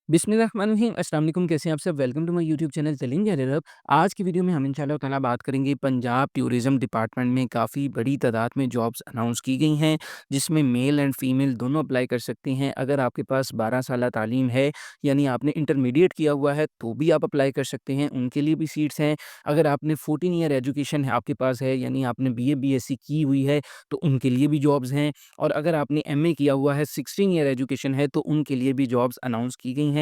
बिस्मिल्लाहिर्रहमानिर्रहीम अस्सलाम वालेकुम। कैसे हैं आप सब? Welcome to my YouTube channel Saleem Arab. आज की वीडियो में हम इंशाअल्लाह ताला बात करेंगे पंजाब टूरिज़्म डिपार्टमेंट में काफ़ी बड़ी तादाद में जॉब्स अनाउंस की गई हैं, जिसमें मेल एंड फीमेल दोनों अप्लाई कर सकते हैं। अगर आपके पास 12 साला तालीम है, यानी आपने इंटरमीडिएट किया हुआ है, तो भी आप अप्लाई कर सकते हैं, उनके लिए भी सीट्स हैं। अगर आपने 14 ईयर एजुकेशन है आपके पास है, यानी आपने बीए, बीएससी की हुई है, तो उनके लिए भी जॉब्स हैं। और अगर आपने एमए किया हुआ है, 16 ईयर एजुकेशन है, तो उनके लिए भी जॉब्स अनाउंस की गई हैं।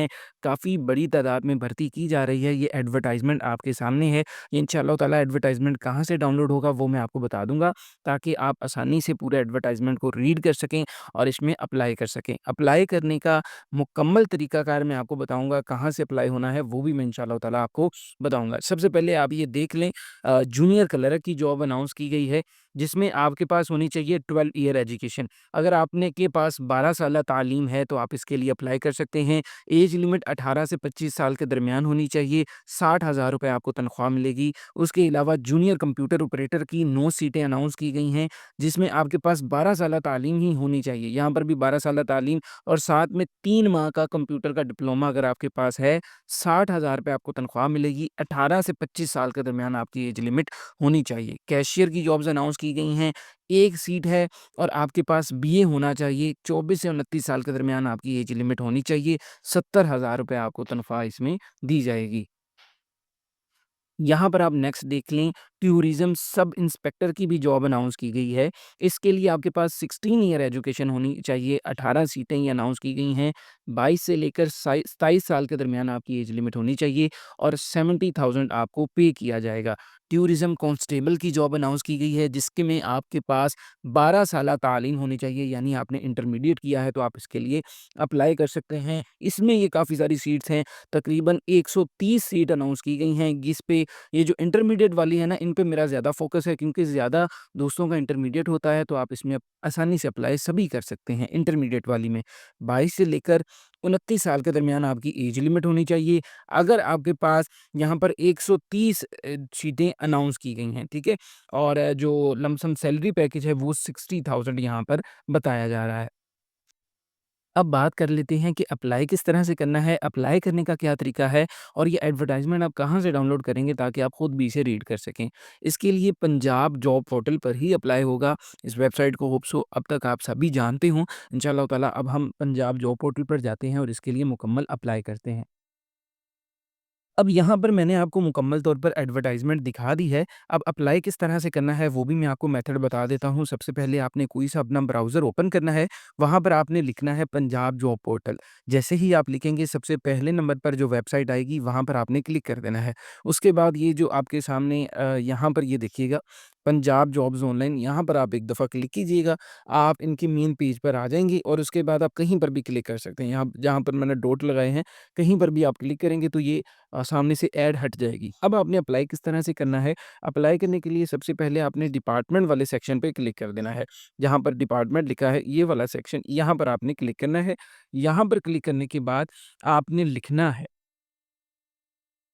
काफ़ी बड़ी तादाद में भर्ती की जा रही है। ये एडवर्टाइज़मेंट आपके सामने है। इंशाअल्लाह ताला एडवर्टाइज़मेंट कहाँ से डाउनलोड होगा वो मैं आपको बता दूँगा, ताकि आप आसानी से पूरे एडवर्टाइज़मेंट को रीड कर सकें और इसमें अप्लाई कर सकें। अप्लाई करने का मुकम्मल तरीकाकार मैं आपको बताऊँगा, कहाँ से अप्लाई होना है वो भी मैं इंशाअल्लाह ताला आपको बताऊँगा। सबसे पहले आप ये देख लें, जूनियर क्लर्क की जॉब अनाउंस की गई है, जिसमें आपके पास होनी चाहिए 12 ईयर एजुकेशन। अगर आपने के पास 12 साल तालीम है, तो आप इसके लिए अप्लाई कर सकते हैं। एज लिमिट 18 से 25 साल के दरमियान होनी चाहिए। 60,000 रुपए आपको तनख्वाह मिलेगी। उसके अलावा जूनियर कंप्यूटर ऑपरेटर की 9 सीटें अनाउंस की गई हैं, जिसमें आपके पास 12 साल तालीम ही होनी चाहिए। यहाँ पर भी 12 साल तालीम और साथ में 3 माह का कंप्यूटर का डिप्लोमा अगर आपके पास है, 60,000 रुपए आपको तनख्वाह मिलेगी। 18 से 25 साल के दरमियान आपकी एज लिमिट होनी चाहिए। कैशियर की जॉब्स अनाउंस की गई हैं, 1 सीट है और आपके पास बीए होना चाहिए। 24 से 29 साल के दरमियान आपकी एज लिमिट होनी चाहिए। 70,000 रुपए आपको तनख्वाह इसमें दी जाएगी। यहाँ पर आप नेक्स्ट देख लें, टूरिज़्म सब इंस्पेक्टर की भी जॉब अनाउंस की गई है। इसके लिए आपके पास 16 ईयर एजुकेशन होनी चाहिए। 18 सीटें ये अनाउंस की गई हैं। 22 से लेकर 27 साल के दरमियान आपकी एज लिमिट होनी चाहिए और 70,000 आपको पे किया जाएगा। टूरिज़्म कांस्टेबल की जॉब अनाउंस की गई है, जिसके में आपके पास 12 साला तालीम होनी चाहिए, यानी आपने इंटरमीडिएट किया है, तो आप इसके लिए अप्लाई कर सकते हैं। इसमें ये काफ़ी सारी सीट्स हैं, तकरीबन 130 सीट अनाउंस की गई हैं, जिस पे ये जो इंटरमीडिएट वाली है ना, इन पे मेरा ज़्यादा फ़ोकस है, क्योंकि ज़्यादा दोस्तों का इंटरमीडिएट होता है, तो आप इसमें आसानी से अप्लाई सभी कर सकते हैं। इंटरमीडिएट वाली में 22 से लेकर 29 साल के दरमियान आपकी एज लिमिट होनी चाहिए। अगर आपके पास यहाँ पर 130 सीटें अनाउंस की गई हैं, ठीक है? और जो लमसम सैलरी पैकेज है वो 60,000 यहाँ पर बताया जा रहा है। अब बात कर लेते हैं कि अप्लाई किस तरह से करना है, अप्लाई करने का क्या तरीका है और ये एडवर्टाइज़मेंट आप कहाँ से डाउनलोड करेंगे, ताकि आप खुद भी इसे रीड कर सकें। इसके लिए पंजाब जॉब पोर्टल पर ही अप्लाई होगा। इस वेबसाइट को होप सो अब तक आप सभी जानते हों। इंशाअल्लाह ताला अब हम पंजाब जॉब पोर्टल पर जाते हैं और इसके लिए मुकम्मल अप्लाई करते हैं। अब यहाँ पर मैंने आपको मुकम्मल तौर पर एडवर्टाइज़मेंट दिखा दी है। अब अप्लाई किस तरह से करना है वो भी मैं आपको मेथड बता देता हूँ। सबसे पहले आपने कोई सा अपना ब्राउज़र ओपन करना है, वहाँ पर आपने लिखना है पंजाब जॉब पोर्टल। जैसे ही आप लिखेंगे, सबसे पहले नंबर पर जो वेबसाइट आएगी वहाँ पर आपने क्लिक कर देना है। उसके बाद ये जो आपके सामने यहाँ पर ये देखिएगा, पंजाब जॉब्स ऑनलाइन, यहाँ पर आप एक दफ़ा क्लिक कीजिएगा। आप इनके मेन पेज पर आ जाएँगे और उसके बाद आप कहीं पर भी क्लिक कर सकते हैं। यहाँ जहाँ पर मैंने डॉट लगाए हैं, कहीं पर भी आप क्लिक करेंगे तो ये सामने से ऐड हट जाएगी। अब आपने अप्लाई किस तरह से करना है, अप्लाई करने के लिए सबसे पहले आपने डिपार्टमेंट वाले सेक्शन पे क्लिक कर देना है। जहाँ पर डिपार्टमेंट लिखा है, ये वाला सेक्शन, यहाँ पर आपने क्लिक करना है। यहाँ पर क्लिक करने के बाद आपने लिखना है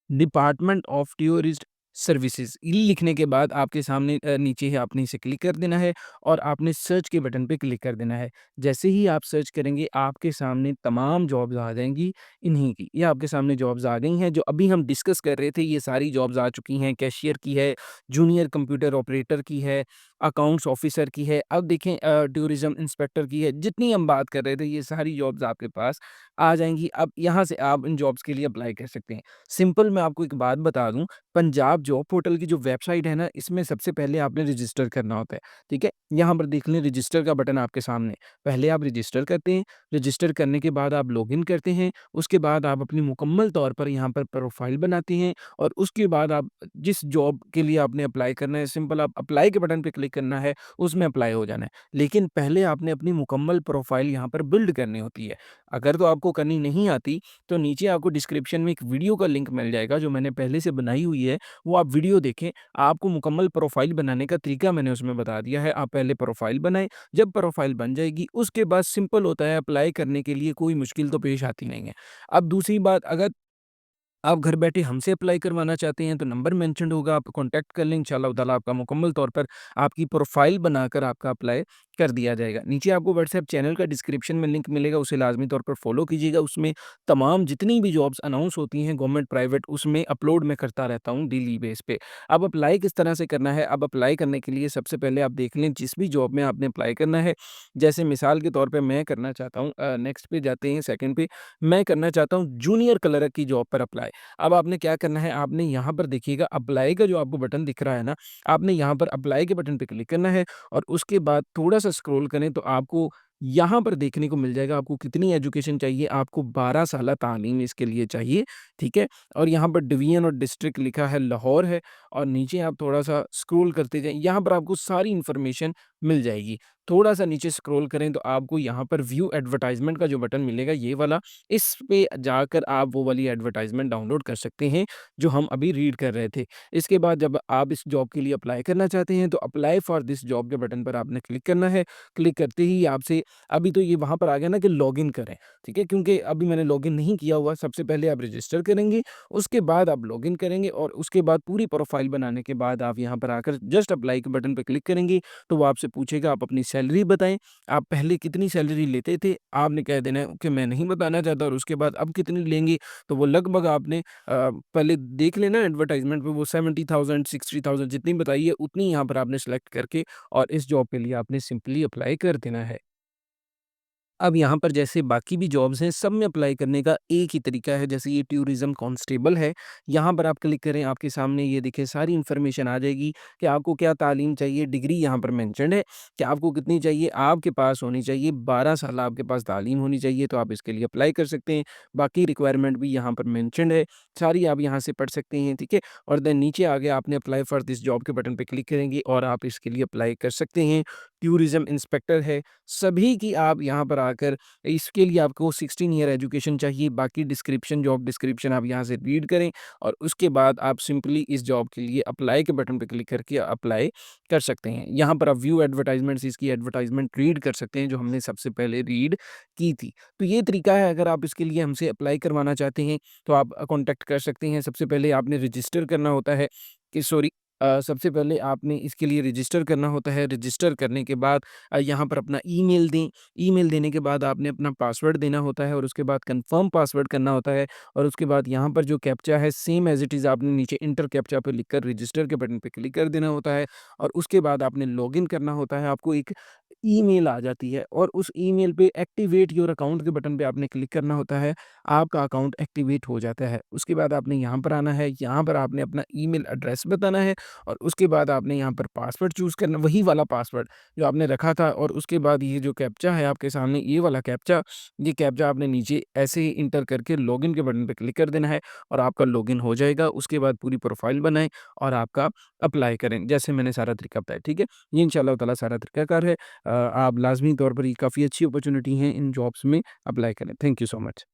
डिपार्टमेंट ऑफ टूरिस्ट सर्विसेज। ये लिखने के बाद आपके सामने नीचे ही आपने इसे क्लिक कर देना है और आपने सर्च के बटन पे क्लिक कर देना है। जैसे ही आप सर्च करेंगे, आपके सामने तमाम जॉब्स आ जाएंगी इन्हीं की। ये आपके सामने जॉब्स आ गई हैं, जो अभी हम डिस्कस कर रहे थे, ये सारी जॉब्स आ चुकी हैं। कैशियर की है, जूनियर कंप्यूटर ऑपरेटर की है, अकाउंट्स ऑफिसर की है। अब देखें, टूरिज्म इंस्पेक्टर की है। जितनी हम बात कर रहे थे, ये सारी जॉब्स आपके पास आ जाएंगी। अब यहाँ से आप इन जॉब्स के लिए अप्लाई कर सकते हैं। सिंपल मैं आपको एक बात बता दूँ, पंजाब जॉब पोर्टल की जो वेबसाइट है ना, इसमें सबसे पहले आपने रजिस्टर करना होता है, ठीक है? यहाँ पर देख लें, रजिस्टर का बटन आपके सामने। पहले आप रजिस्टर करते हैं, रजिस्टर करने के बाद आप लॉगिन करते हैं, उसके बाद आप अपनी मुकम्मल तौर पर यहाँ पर प्रोफ़ाइल बनाते हैं और उसके बाद आप जिस जॉब के लिए आपने अप्लाई करना है, सिंपल आप अप्लाई के बटन पे क्लिक करना है, उसमें अप्लाई हो जाना है। लेकिन पहले आपने अपनी मुकम्मल प्रोफ़ाइल यहाँ पर बिल्ड करनी होती है। अगर तो आपको करनी नहीं आती, तो नीचे आपको डिस्क्रिप्शन में एक वीडियो का लिंक मिल जाएगा, जो मैंने पहले से बनाई हुई है, वो आप वीडियो देखें। आपको मुकम्मल प्रोफ़ाइल बनाने का तरीका मैंने उसमें बता दिया है। आप पहले प्रोफ़ाइल बनाएँ, जब प्रोफ़ाइल बन जाएगी, उसके बाद सिंपल होता है, अप्लाई करने के लिए कोई मुश्किल तो पेश आती नहीं है। अब दूसरी बात, अगर आप घर बैठे हमसे अप्लाई करवाना चाहते हैं तो नंबर मेंशन्ड होगा, आप कॉन्टैक्ट कर लें, इंशाअल्लाह ताला आपका मुकम्मल तौर पर आपकी प्रोफ़ाइल बनाकर आपका अप्लाई कर दिया जाएगा। नीचे आपको व्हाट्सएप चैनल का डिस्क्रिप्शन में लिंक मिलेगा, उसे लाज़मी तौर पर फ़ॉलो कीजिएगा। उसमें तमाम जितनी भी जॉब्स अनाउंस होती हैं गवर्नमेंट, प्राइवेट, उसमें अपलोड मैं करता रहता हूँ डेली बेस पे। अब अप्लाई किस तरह से करना है? अब अप्लाई करने के लिए सबसे पहले आप देख लें जिस भी जॉब में आपने अप्लाई करना है। जैसे मिसाल के तौर पे मैं करना चाहता हूँ नेक्स्ट पे जाते हैं, सेकंड पे, मैं करना चाहता हूँ जूनियर क्लर्क की जॉब पर अप्लाई। अब आपने क्या करना है, आपने यहाँ पर देखिएगा अप्लाई का जो आपको बटन दिख रहा है ना, आपने यहाँ पर अप्लाई के बटन पे क्लिक करना है और उसके बाद थोड़ा-सा स्क्रॉल करें तो आपको यहाँ पर देखने को मिल जाएगा आपको कितनी एजुकेशन चाहिए, आपको 12 साला तालीम इसके लिए चाहिए, ठीक है? और यहाँ पर डिवीज़न और डिस्ट्रिक्ट लिखा है लाहौर है और नीचे आप थोड़ा-सा स्क्रॉल करते जाएँ, यहाँ पर आपको सारी इन्फॉर्मेशन मिल जाएगी। थोड़ा-सा नीचे स्क्रॉल करें तो आपको यहाँ पर व्यू एडवर्टाइज़मेंट का जो बटन मिलेगा ये वाला, इस पे जाकर आप वो वाली एडवर्टाइज़मेंट डाउनलोड कर सकते हैं, जो हम अभी रीड कर रहे थे। इसके बाद जब आप इस जॉब के लिए अप्लाई करना चाहते हैं, तो अप्लाई फॉर दिस जॉब के बटन पर आपने क्लिक करना है। क्लिक करते ही आपसे अभी तो ये वहाँ पर आ गया ना कि लॉगिन करें, ठीक है? क्योंकि अभी मैंने लॉगिन नहीं किया हुआ, सबसे पहले आप रजिस्टर करेंगे, उसके बाद आप लॉगिन करेंगे और उसके बाद पूरी प्रोफ़ाइल बनाने के बाद आप यहाँ पर आकर जस्ट अप्लाई के बटन पे क्लिक करेंगे, तो वो आपसे पूछेगा आप अपनी सैलरी बताएँ, आप पहले कितनी सैलरी लेते थे? आपने कह देना है कि मैं नहीं बताना चाहता और उसके बाद अब कितनी लेंगे? तो वो लगभग आपने पहले देख लेना एडवर्टाइज़मेंट पे वो 70,000 60,000 जितनी बताई है उतनी यहाँ पर आपने सेलेक्ट करके और इस जॉब के लिए आपने सिंपली अप्लाई कर देना है। अब यहाँ पर जैसे बाकी भी जॉब्स हैं, सब में अप्लाई करने का एक ही तरीका है। जैसे ये टूरिज़्म कांस्टेबल है, यहाँ पर आप क्लिक करें, आपके सामने ये देखिए सारी इन्फॉर्मेशन आ जाएगी कि आपको क्या तालीम चाहिए, डिग्री यहाँ पर मेंशन्ड है कि आपको कितनी चाहिए, आपके पास होनी चाहिए 12 साल आपके पास तालीम होनी चाहिए, तो आप इसके लिए अप्लाई कर सकते हैं। बाकी रिक्वायरमेंट भी यहाँ पर मेंशन्ड है, सारी आप यहाँ से पढ़ सकते हैं, ठीक है? और देन नीचे आ गया आपने अप्लाई फॉर दिस जॉब के बटन पे क्लिक करेंगे और आप इसके लिए अप्लाई कर सकते हैं। टूरिज़्म इंस्पेक्टर है, सभी की आप यहाँ पर आकर इसके लिए आपको 16 ईयर एजुकेशन चाहिए, बाकी डिस्क्रिप्शन जॉब डिस्क्रिप्शन आप यहाँ से रीड करें और उसके बाद आप सिंपली इस जॉब के लिए अप्लाई के बटन पे क्लिक करके अप्लाई कर सकते हैं। यहाँ पर आप व्यू एडवर्टाइज़मेंट्स इसकी एडवर्टाइज़मेंट रीड कर सकते हैं, जो हमने सबसे पहले रीड की थी। तो ये तरीका है अगर आप इसके लिए हमसे अप्लाई करवाना चाहते हैं, तो आप कॉन्टैक्ट कर सकते हैं। सबसे पहले आपने रजिस्टर करना होता है कि सॉरी सबसे पहले आपने इसके लिए रजिस्टर करना होता है। रजिस्टर करने के बाद यहाँ पर अपना ईमेल दें। ईमेल देने के बाद आपने अपना पासवर्ड देना होता है और उसके बाद कन्फर्म पासवर्ड करना होता है और उसके बाद यहाँ पर जो कैप्चा है सेम एज़ इट इज़ आपने नीचे एंटर कैप्चा पे लिखकर रजिस्टर के बटन पे क्लिक कर देना होता है और उसके बाद आपने लॉगिन करना होता है। आपको एक ईमेल आ जाती है और उस ईमेल पे एक्टिवेट योर अकाउंट के बटन पे आपने क्लिक करना होता है। आपका अकाउंट एक्टिवेट हो जाता है। उसके बाद आपने यहाँ पर आना है, यहाँ पर आपने अपना ईमेल एड्रेस बताना है और उसके बाद आपने यहाँ पर पासवर्ड चूज़ करना वही वाला पासवर्ड जो आपने रखा था और उसके बाद ये जो कैप्चा है आपके सामने ये वाला कैप्चा, ये कैप्चा आपने नीचे ऐसे ही एंटर करके लॉगिन के बटन पे क्लिक कर देना है और आपका लॉगिन हो जाएगा। उसके बाद पूरी प्रोफ़ाइल बनाएँ और आपका अप्लाई करें। जैसे मैंने सारा तरीका बताया, ठीक है? ये इंशाअल्लाह ताला सारा तरीकाकार है। आप लाज़मी तौर पर ये काफ़ी अच्छी अपॉर्च्युनिटी हैं इन जॉब्स में अप्लाई करें। Thank you so much.